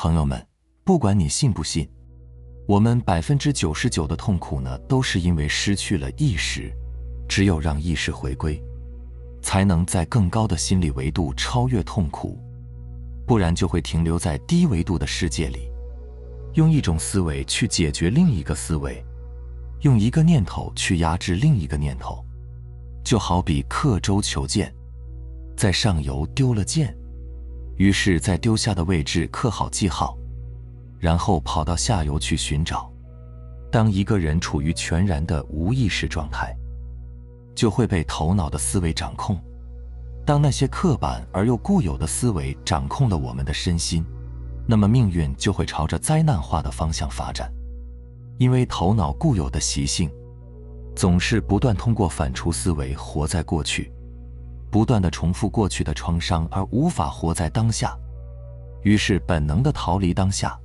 朋友们，不管你信不信，我们99%的痛苦呢，都是因为失去了意识。只有让意识回归，才能在更高的心理维度超越痛苦，不然就会停留在低维度的世界里，用一种思维去解决另一个思维，用一个念头去压制另一个念头。就好比刻舟求剑，在上游丢了剑，于是在丢下的位置刻好记号，然后跑到下游去寻找。当一个人处于全然的无意识状态，就会被头脑的思维掌控。当那些刻板而又固有的思维掌控了我们的身心，那么命运就会朝着灾难化的方向发展。因为头脑固有的习性，总是不断通过反刍思维活在过去，不断地重复过去的创伤，而无法活在当下，于是本能地逃离当下，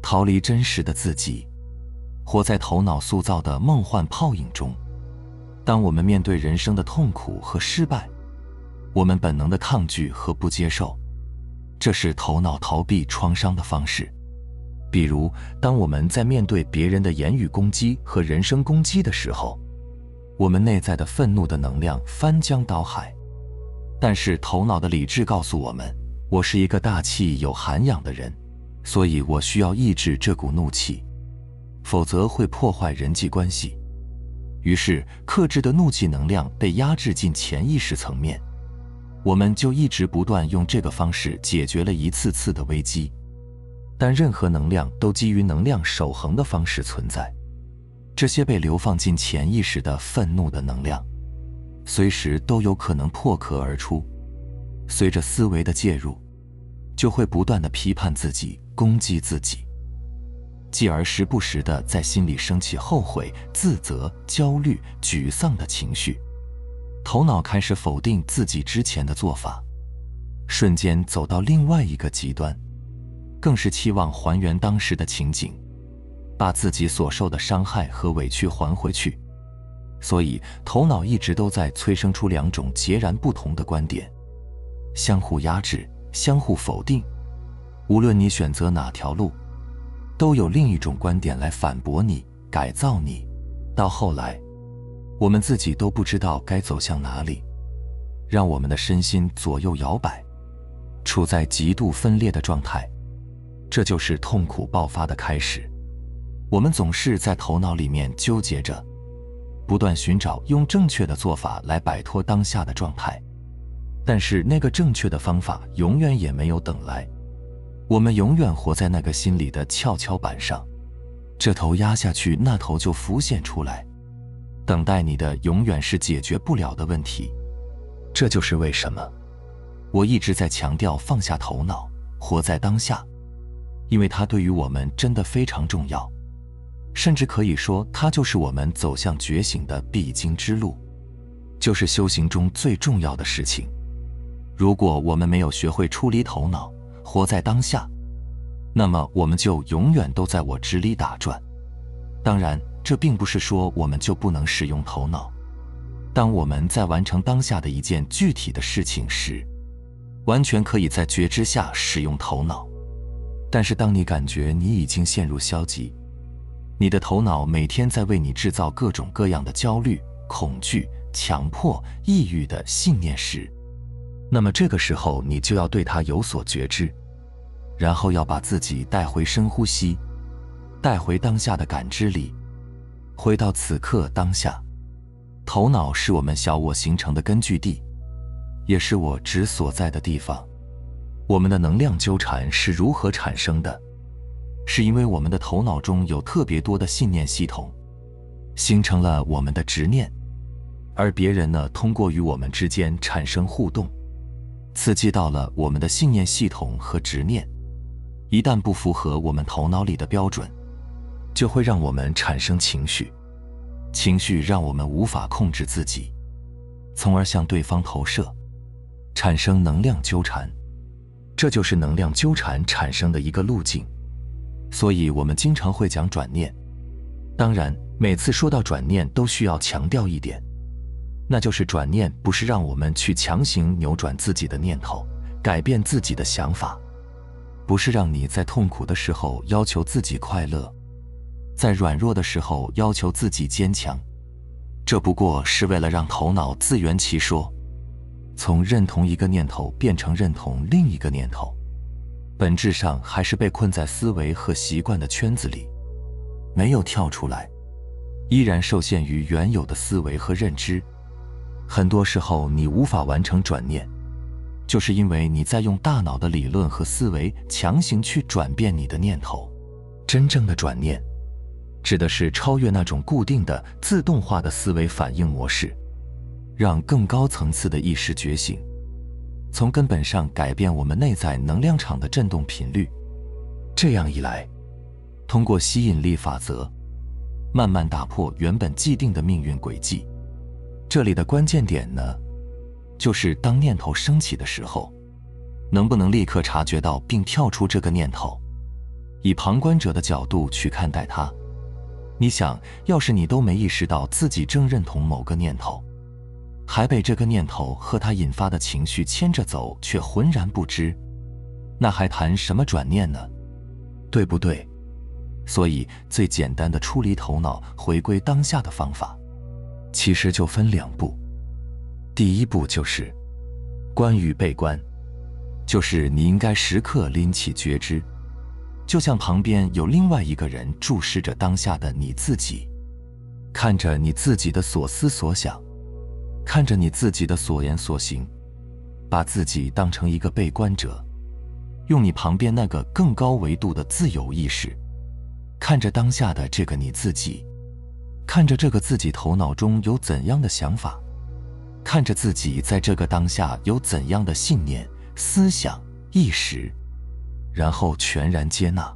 逃离真实的自己，活在头脑塑造的梦幻泡影中。当我们面对人生的痛苦和失败，我们本能的抗拒和不接受，这是头脑逃避创伤的方式。比如，当我们在面对别人的言语攻击和人身攻击的时候，我们内在的愤怒的能量翻江倒海，但是头脑的理智告诉我们，我是一个大气有涵养的人，所以我需要抑制这股怒气，否则会破坏人际关系。于是，克制的怒气能量被压制进潜意识层面，我们就一直不断用这个方式解决了一次次的危机。但任何能量都基于能量守恒的方式存在，这些被流放进潜意识的愤怒的能量，随时都有可能破壳而出。随着思维的介入，就会不断地批判自己，攻击自己，继而时不时地在心里升起后悔、自责、焦虑、沮丧的情绪。头脑开始否定自己之前的做法，瞬间走到另外一个极端，更是期望还原当时的情景，把自己所受的伤害和委屈还回去。所以，头脑一直都在催生出两种截然不同的观点，相互压制，相互否定。无论你选择哪条路，都有另一种观点来反驳你、改造你。到后来，我们自己都不知道该走向哪里，让我们的身心左右摇摆，处在极度分裂的状态。这就是痛苦爆发的开始。我们总是在头脑里面纠结着，不断寻找用正确的做法来摆脱当下的状态，但是那个正确的方法永远也没有等来。我们永远活在那个心里的跷跷板上，这头压下去，那头就浮现出来，等待你的永远是解决不了的问题。这就是为什么我一直在强调放下头脑，活在当下，因为它对于我们真的非常重要，甚至可以说它就是我们走向觉醒的必经之路，就是修行中最重要的事情。如果我们没有学会出离头脑，活在当下，那么我们就永远都在我执里打转。当然，这并不是说我们就不能使用头脑。当我们在完成当下的一件具体的事情时，完全可以在觉知下使用头脑。但是当你感觉你已经陷入消极，你的头脑每天在为你制造各种各样的焦虑、恐惧、强迫、抑郁的信念时，那么这个时候你就要对它有所觉知，然后要把自己带回深呼吸，带回当下的感知里，回到此刻当下。头脑是我们小我形成的根据地，也是我执所在的地方。我们的能量纠缠是如何产生的？是因为我们的头脑中有特别多的信念系统，形成了我们的执念，而别人呢，通过与我们之间产生互动，刺激到了我们的信念系统和执念。一旦不符合我们头脑里的标准，就会让我们产生情绪，情绪让我们无法控制自己，从而向对方投射，产生能量纠缠。这就是能量纠缠产生的一个路径。所以我们经常会讲转念。当然，每次说到转念都需要强调一点，那就是转念不是让我们去强行扭转自己的念头，改变自己的想法，不是让你在痛苦的时候要求自己快乐，在软弱的时候要求自己坚强，这不过是为了让头脑自圆其说，从认同一个念头变成认同另一个念头，本质上还是被困在思维和习惯的圈子里，没有跳出来，依然受限于原有的思维和认知。很多时候你无法完成转念，就是因为你在用大脑的理论和思维强行去转变你的念头。真正的转念，指的是超越那种固定的自动化的思维反应模式，让更高层次的意识觉醒，从根本上改变我们内在能量场的振动频率。这样一来，通过吸引力法则，慢慢打破原本既定的命运轨迹。这里的关键点呢，就是当念头升起的时候，能不能立刻察觉到并跳出这个念头，以旁观者的角度去看待它。你想，要是你都没意识到自己正认同某个念头，还被这个念头和它引发的情绪牵着走，却浑然不知，那还谈什么转念呢？对不对？所以最简单的出离头脑、回归当下的方法，其实就分2步。第一步就是观与被观，就是你应该时刻拎起觉知，就像旁边有另外一个人注视着当下的你自己，看着你自己的所思所想，看着你自己的所言所行，把自己当成一个被观者，用你旁边那个更高维度的自由意识，看着当下的这个你自己，看着这个自己头脑中有怎样的想法，看着自己在这个当下有怎样的信念、思想、意识，然后全然接纳，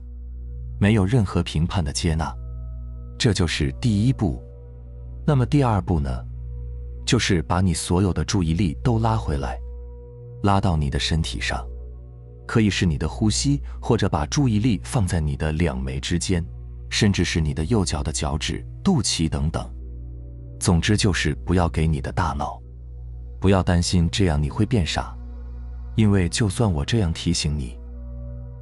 没有任何评判的接纳。这就是第一步。那么第2步呢，就是把你所有的注意力都拉回来，拉到你的身体上，可以是你的呼吸，或者把注意力放在你的2眉之间，甚至是你的右脚的脚趾、肚脐等等。总之就是不要给你的大脑，不要担心这样你会变傻，因为就算我这样提醒你，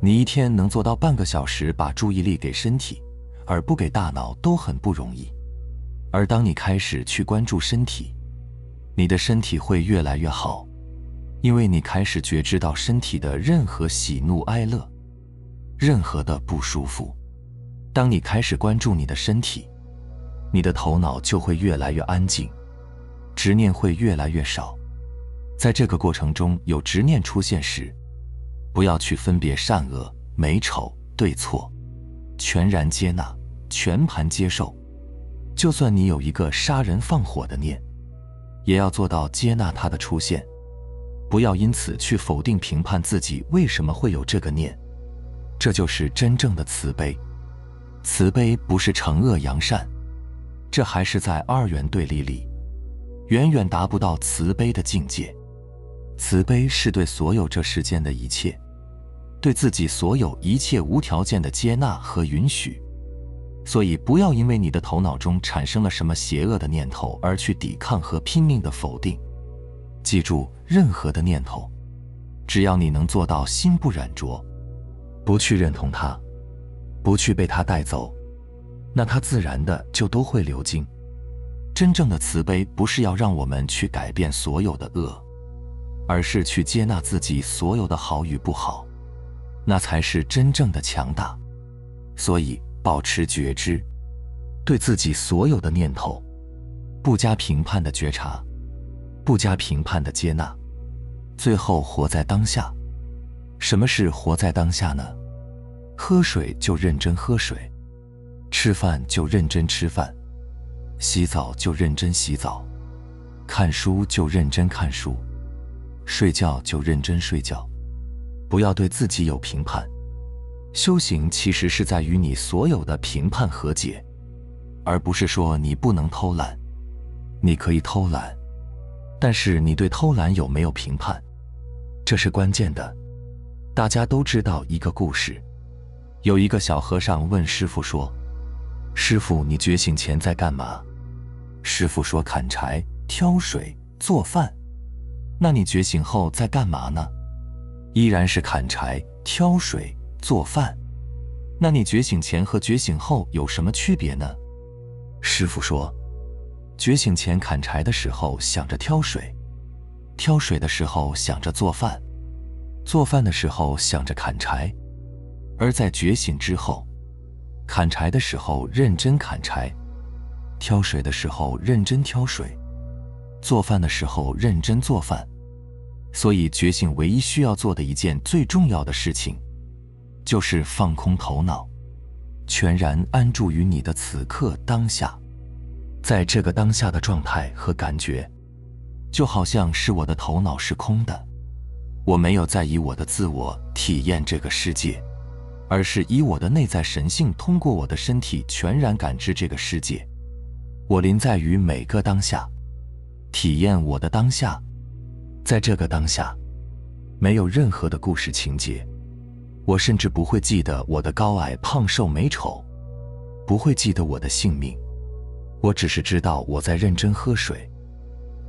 你一天能做到半个小时把注意力给身体，而不给大脑都很不容易。而当你开始去关注身体，你的身体会越来越好，因为你开始觉知到身体的任何喜怒哀乐，任何的不舒服。当你开始关注你的身体，你的头脑就会越来越安静，执念会越来越少。在这个过程中有执念出现时，不要去分别善恶、美丑、对错，全然接纳，全盘接受。就算你有一个杀人放火的念，也要做到接纳它的出现，不要因此去否定评判自己为什么会有这个念。这就是真正的慈悲。慈悲不是惩恶扬善，这还是在2元对立里，远远达不到慈悲的境界。慈悲是对所有这世间的一切，对自己所有一切无条件的接纳和允许。所以不要因为你的头脑中产生了什么邪恶的念头而去抵抗和拼命的否定。记住，任何的念头，只要你能做到心不染浊，不去认同它，不去被它带走，那它自然的就都会流经。真正的慈悲不是要让我们去改变所有的恶，而是去接纳自己所有的好与不好，那才是真正的强大。所以保持觉知，对自己所有的念头不加评判的觉察，不加评判的接纳，最后活在当下。什么是活在当下呢？喝水就认真喝水，吃饭就认真吃饭，洗澡就认真洗澡，看书就认真看书，睡觉就认真睡觉。不要对自己有评判。修行其实是在与你所有的评判和解，而不是说你不能偷懒。你可以偷懒，但是你对偷懒有没有评判，这是关键的。大家都知道一个故事，有一个小和尚问师父说：师父，你觉醒前在干嘛？师父说：砍柴、挑水、做饭。那你觉醒后在干嘛呢？依然是砍柴、挑水、做饭。那你觉醒前和觉醒后有什么区别呢？师父说，觉醒前砍柴的时候想着挑水，挑水的时候想着做饭，做饭的时候想着砍柴。而在觉醒之后，砍柴的时候认真砍柴，挑水的时候认真挑水，做饭的时候认真做饭。所以觉醒唯一需要做的一件最重要的事情，就是放空头脑，全然安住于你的此刻当下。在这个当下的状态和感觉，就好像是我的头脑是空的，我没有在以我的自我体验这个世界，而是以我的内在神性通过我的身体全然感知这个世界。我临在于每个当下，体验我的当下。在这个当下，没有任何的故事情节，我甚至不会记得我的高矮胖瘦美丑，不会记得我的姓名，我只是知道我在认真喝水，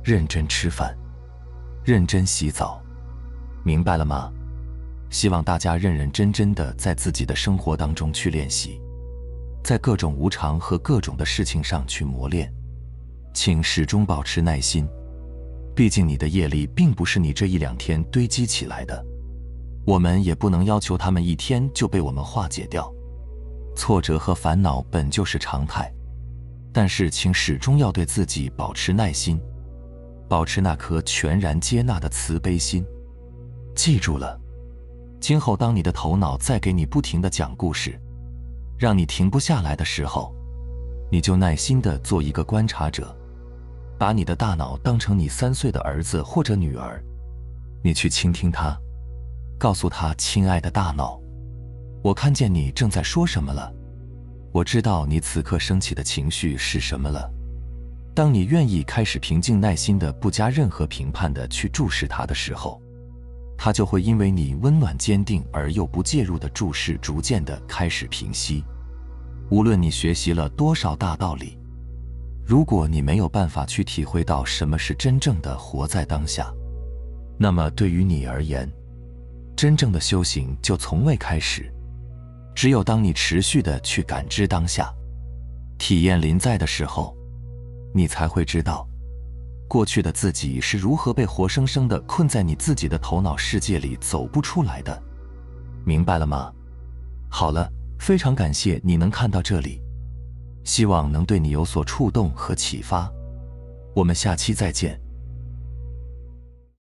认真吃饭，认真洗澡。明白了吗？希望大家认认真真的在自己的生活当中去练习，在各种无常和各种的事情上去磨练，请始终保持耐心。毕竟你的业力并不是你这一两天堆积起来的，我们也不能要求他们一天就被我们化解掉。挫折和烦恼本就是常态，但是请始终要对自己保持耐心，保持那颗全然接纳的慈悲心。记住了，今后当你的头脑再给你不停地讲故事，让你停不下来的时候，你就耐心地做一个观察者，把你的大脑当成你3岁的儿子或者女儿，你去倾听他，告诉他：亲爱的大脑，我看见你正在说什么了，我知道你此刻升起的情绪是什么了。当你愿意开始平静耐心的不加任何评判的去注视它的时候，它就会因为你温暖坚定而又不介入的注视逐渐的开始平息。无论你学习了多少大道理，如果你没有办法去体会到什么是真正的活在当下，那么对于你而言，真正的修行就从未开始。只有当你持续的去感知当下，体验临在的时候，你才会知道，过去的自己是如何被活生生的困在你自己的头脑世界里走不出来的。明白了吗？好了，非常感谢你能看到这里，希望能对你有所触动和启发。我们下期再见。